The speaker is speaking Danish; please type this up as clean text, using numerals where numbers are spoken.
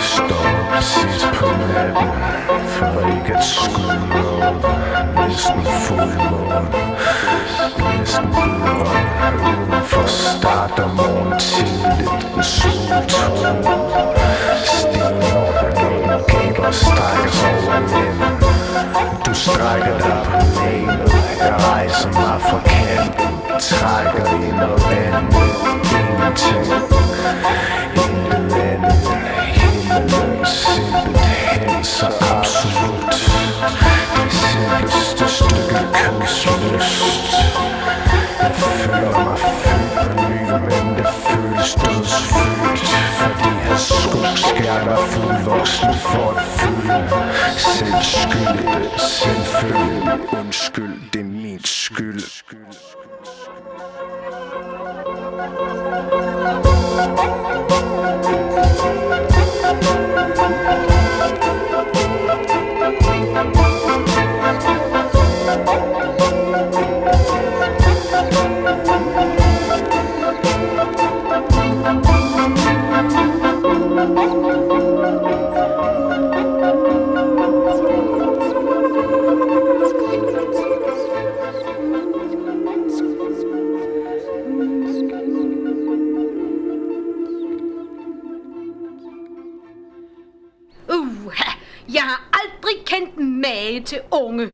Står præcis på natten, for ikke at skylde noget. Næsten fuldmåne, næsten blodånd. Udenfor starter morgen tidligt en soltone. Stigen over den gaber strækker sig over lænden. Du strækker dig på lænet, jeg rejser mig fra kanten. Trækker i noget andet, ingenting. Intet andet, himlen simpelthen så absolut. Det simpleste stykke kødslyst. Jeg føler mig fyldt på ny, men det føles dødsfyldt. Fordi hans skogskærter er fuldvoksne for at fylde. Selvskyldig, selvfølgelig, undskyld, det er min skyld. Jeg har aldrig kendt mage til unge.